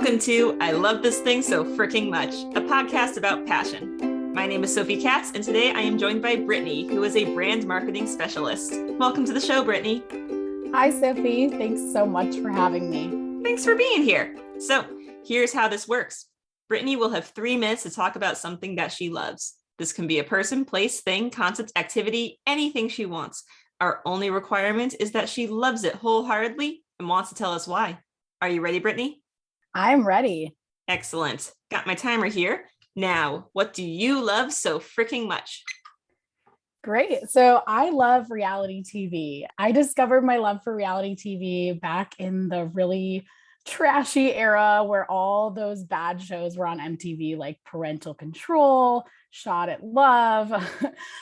Welcome to I Love This Thing So Fricking Much, a podcast about passion. My name is Sophie Katz, and today I am joined by Brittany, who is a brand marketing specialist. Welcome to the show, Brittany. Hi, Sophie. Thanks so much for having me. Thanks for being here. So here's how this works. Brittany will have 3 minutes to talk about something that she loves. This can be a person, place, thing, concept, activity, anything she wants. Our only requirement is that she loves it wholeheartedly and wants to tell us why. Are you ready, Brittany? I'm ready. Excellent. Got my timer here. Now, what do you love so freaking much? Great. So I love reality TV. I discovered my love for reality TV back in the really trashy era where all those bad shows were on MTV, like Parental Control, Shot at Love.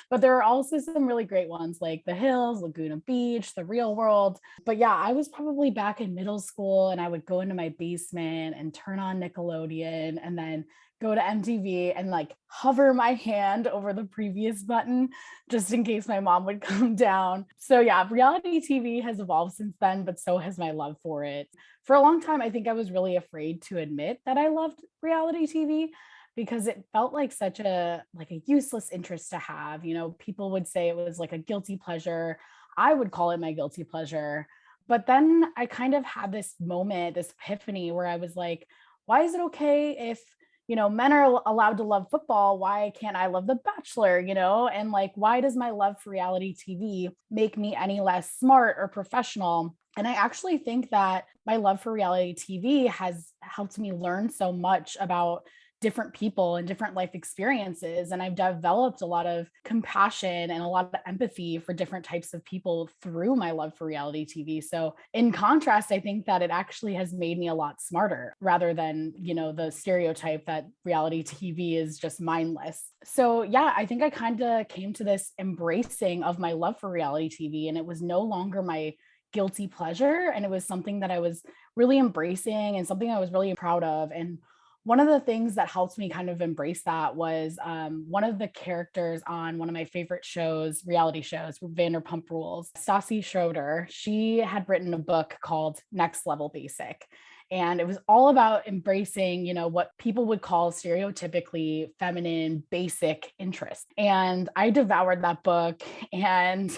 But there are also some really great ones like The Hills, Laguna Beach, The Real World. But yeah, I was probably back in middle school and I would go into my basement and turn on Nickelodeon and then go to MTV and like hover my hand over the previous button just in case my mom would come down. So yeah, reality TV has evolved since then, but so has my love for it. For a long time, I think I was really afraid to admit that I loved reality TV because it felt like such a useless interest to have. You know, people would say it was like a guilty pleasure. I would call it my guilty pleasure. But then I kind of had this moment, this epiphany where I was like, why is it okay if men are allowed to love football? Why can't I love The Bachelor? And like, why does my love for reality TV make me any less smart or professional? And I actually think that my love for reality TV has helped me learn so much about different people and different life experiences. And I've developed a lot of compassion and a lot of empathy for different types of people through my love for reality TV. So in contrast, I think that it actually has made me a lot smarter rather than, the stereotype that reality TV is just mindless. So yeah, I think I kind of came to this embracing of my love for reality TV, and it was no longer my guilty pleasure. And it was something that I was really embracing and something I was really proud of. And one of the things that helped me kind of embrace that was one of the characters on one of my favorite shows, reality shows, Vanderpump Rules, Stassi Schroeder. She had written a book called Next Level Basic. And it was all about embracing, what people would call stereotypically feminine basic interests. And I devoured that book, and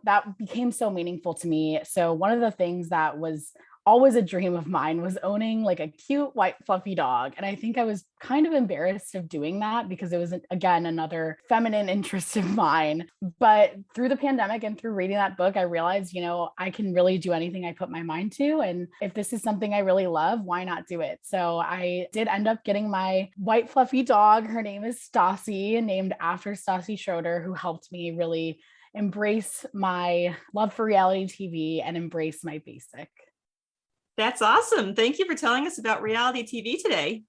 that became so meaningful to me. So one of the things that was always a dream of mine was owning like a cute white fluffy dog. And I think I was kind of embarrassed of doing that because it was, again, another feminine interest of mine. But through the pandemic and through reading that book, I realized, I can really do anything I put my mind to. And if this is something I really love, why not do it? So I did end up getting my white fluffy dog. Her name is Stassi, named after Stassi Schroeder, who helped me really embrace my love for reality TV and embrace my basic. That's awesome. Thank you for telling us about reality TV today.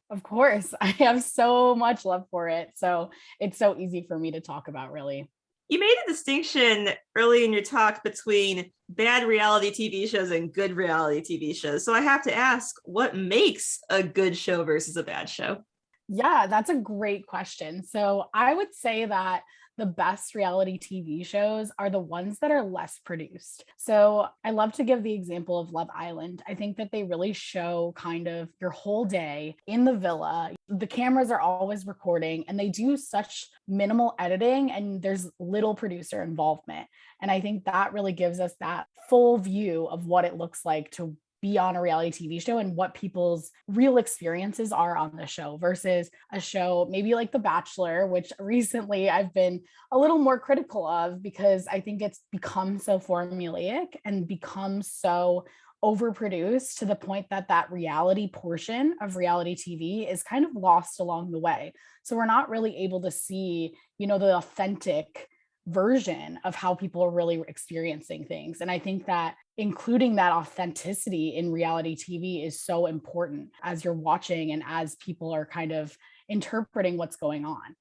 Of course. I have so much love for it. So it's so easy for me to talk about, really. You made a distinction early in your talk between bad reality TV shows and good reality TV shows. So I have to ask, what makes a good show versus a bad show? Yeah, that's a great question. So I would say that the best reality TV shows are the ones that are less produced. So I love to give the example of Love Island. I think that they really show kind of your whole day in the villa. The cameras are always recording and they do such minimal editing and there's little producer involvement. And I think that really gives us that full view of what it looks like to be on a reality TV show and what people's real experiences are on the show versus a show maybe like The Bachelor, which recently I've been a little more critical of because I think it's become so formulaic and become so overproduced to the point that that reality portion of reality TV is kind of lost along the way. So we're not really able to see, the authentic version of how people are really experiencing things. And I think that including that authenticity in reality TV is so important as you're watching and as people are kind of interpreting what's going on.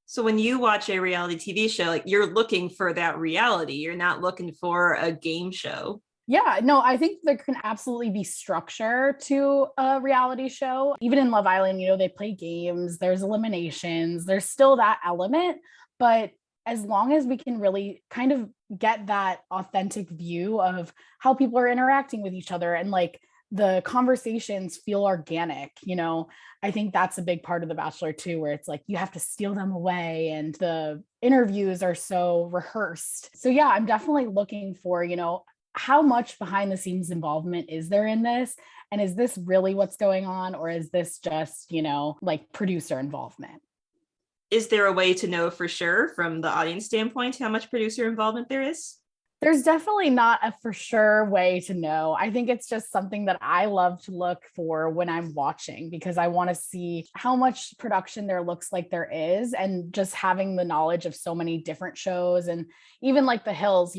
So when you watch a reality TV show, like you're looking for that reality, you're not looking for a game show. Yeah, no, I think there can absolutely be structure to a reality show. Even in Love Island, they play games, there's eliminations, there's still that element, but as long as we can really kind of get that authentic view of how people are interacting with each other and like the conversations feel organic. I think that's a big part of The Bachelor too, where it's like you have to steal them away and the interviews are so rehearsed. So yeah, I'm definitely looking for, how much behind the scenes involvement is there in this? And is this really what's going on? Or is this just, like producer involvement? Is there a way to know for sure from the audience standpoint how much producer involvement there is? There's definitely not a for sure way to know. I think it's just something that I love to look for when I'm watching because I want to see how much production there looks like there is. And just having the knowledge of so many different shows and even like The Hills,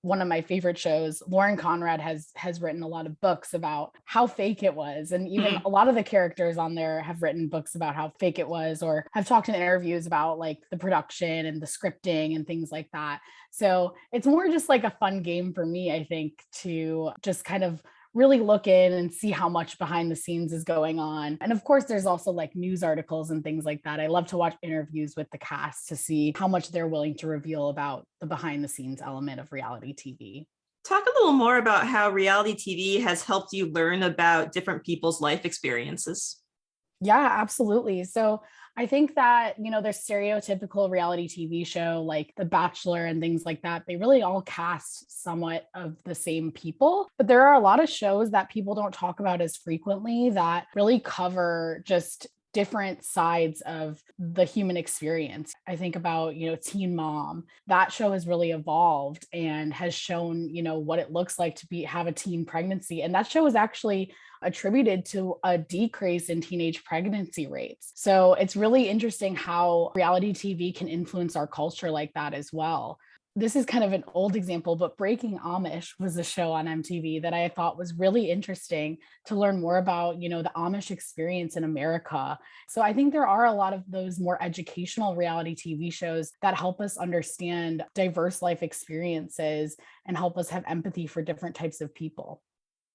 one of my favorite shows, Lauren Conrad has written a lot of books about how fake it was. And even a lot of the characters on there have written books about how fake it was or have talked in interviews about like the production and the scripting and things like that. So it's more just like a fun game for me, I think, to just kind of really look in and see how much behind the scenes is going on. And of course, there's also like news articles and things like that. I love to watch interviews with the cast to see how much they're willing to reveal about the behind the scenes element of reality TV. Talk a little more about how reality TV has helped you learn about different people's life experiences. Yeah, absolutely. So I think that, there's stereotypical reality TV show like The Bachelor and things like that. They really all cast somewhat of the same people, but there are a lot of shows that people don't talk about as frequently that really cover just different sides of the human experience. I think about, Teen Mom. That show has really evolved and has shown, what it looks like to have a teen pregnancy. And that show is actually attributed to a decrease in teenage pregnancy rates. So it's really interesting how reality TV can influence our culture like that as well. This is kind of an old example, but Breaking Amish was a show on MTV that I thought was really interesting to learn more about, the Amish experience in America. So I think there are a lot of those more educational reality TV shows that help us understand diverse life experiences and help us have empathy for different types of people.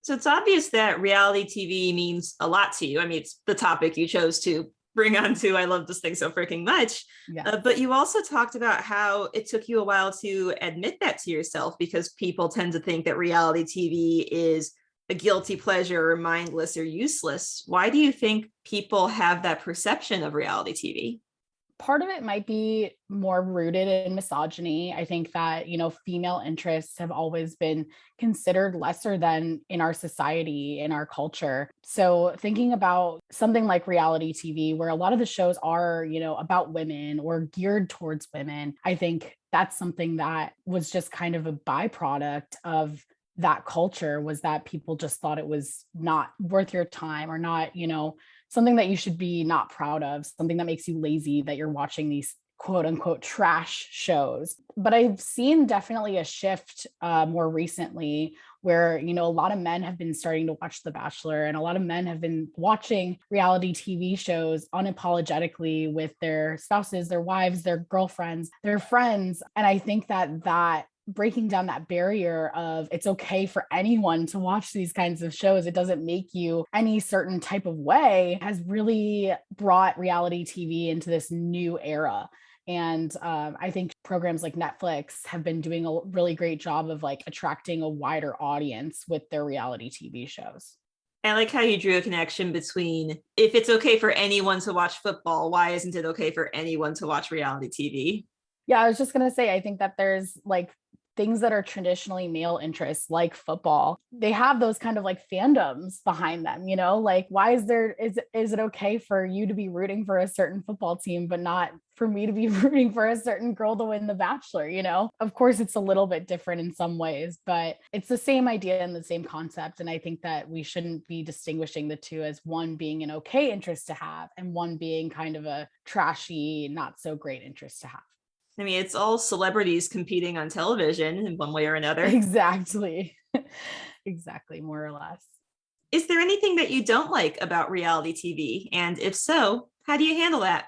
So it's obvious that reality TV means a lot to you. I mean, it's the topic you chose to bring on to I love this thing so freaking much. Yeah. But you also talked about how it took you a while to admit that to yourself because people tend to think that reality TV is a guilty pleasure or mindless or useless. Why do you think people have that perception of reality TV? Part of it might be more rooted in misogyny. I think that, female interests have always been considered lesser than in our society, in our culture. So thinking about something like reality TV, where a lot of the shows are, about women or geared towards women, I think that's something that was just kind of a byproduct of that culture, was that people just thought it was not worth your time or not, something that you should be not proud of, something that makes you lazy, that you're watching these quote unquote trash shows. But I've seen definitely a shift more recently where, a lot of men have been starting to watch The Bachelor and a lot of men have been watching reality TV shows unapologetically with their spouses, their wives, their girlfriends, their friends. And I think that breaking down that barrier of it's okay for anyone to watch these kinds of shows, it doesn't make you any certain type of way, has really brought reality TV into this new era. And I think programs like Netflix have been doing a really great job of like attracting a wider audience with their reality TV shows. I like how you drew a connection between if it's okay for anyone to watch football, why isn't it okay for anyone to watch reality TV? Yeah, I was just going to say, I think that there's like things that are traditionally male interests like football, they have those kind of like fandoms behind them, like why is it okay for you to be rooting for a certain football team, but not for me to be rooting for a certain girl to win The Bachelor, Of course, it's a little bit different in some ways, but it's the same idea and the same concept. And I think that we shouldn't be distinguishing the two as one being an okay interest to have and one being kind of a trashy, not so great interest to have. I mean, it's all celebrities competing on television in one way or another. Exactly. Exactly, more or less. Is there anything that you don't like about reality TV? And if so, how do you handle that?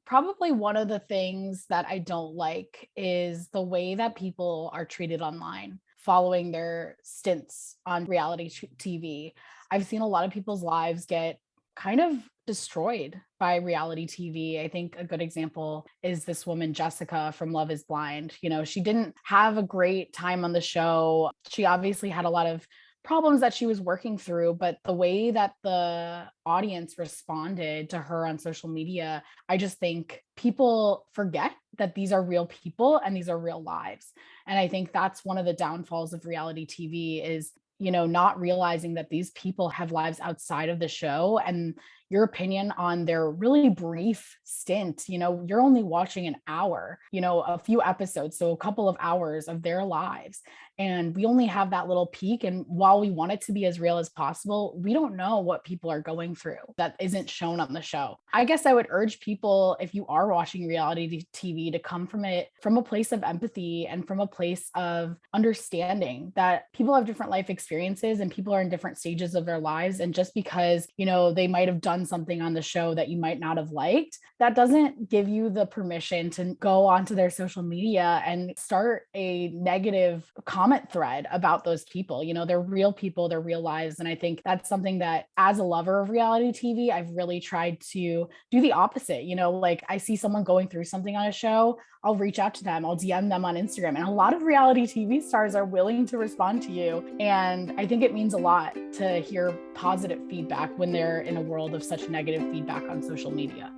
Probably one of the things that I don't like is the way that people are treated online following their stints on reality TV. I've seen a lot of people's lives get kind of destroyed by reality TV. I think a good example is this woman, Jessica from Love is Blind. She didn't have a great time on the show. She obviously had a lot of problems that she was working through, but the way that the audience responded to her on social media, I just think people forget that these are real people and these are real lives. And I think that's one of the downfalls of reality TV is, not realizing that these people have lives outside of the show, and your opinion on their really brief stint, you're only watching an hour, a few episodes, so a couple of hours of their lives. And we only have that little peek. And while we want it to be as real as possible, we don't know what people are going through that isn't shown on the show. I guess I would urge people, if you are watching reality TV, to come from it from a place of empathy and from a place of understanding that people have different life experiences and people are in different stages of their lives. And just because, they might have done something on the show that you might not have liked, that doesn't give you the permission to go onto their social media and start a negative comment thread about those people. They're real people, they're real lives. And I think that's something that, as a lover of reality TV, I've really tried to do the opposite. Like, I see someone going through something on a show, I'll reach out to them, I'll DM them on Instagram. And a lot of reality TV stars are willing to respond to you. And I think it means a lot to hear positive feedback when they're in a world of such negative feedback on social media.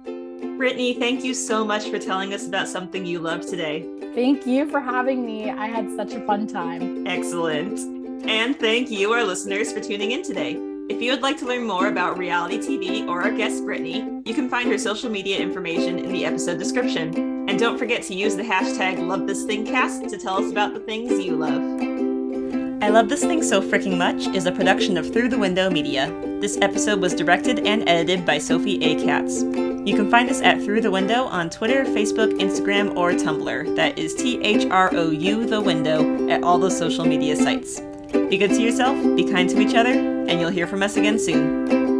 Brittany, thank you so much for telling us about something you love today. Thank you for having me. I had such a fun time. Excellent. And thank you, our listeners, for tuning in today. If you would like to learn more about reality TV or our guest, Brittany, you can find her social media information in the episode description. And don't forget to use the hashtag #LoveThisThingCast to tell us about the things you love. I Love This Thing So Fricking Much is a production of Through the Window Media. This episode was directed and edited by Sophie A. Katz. You can find us at Through the Window on Twitter, Facebook, Instagram, or Tumblr. That is THROU the window at all those social media sites. Be good to yourself, be kind to each other, and you'll hear from us again soon.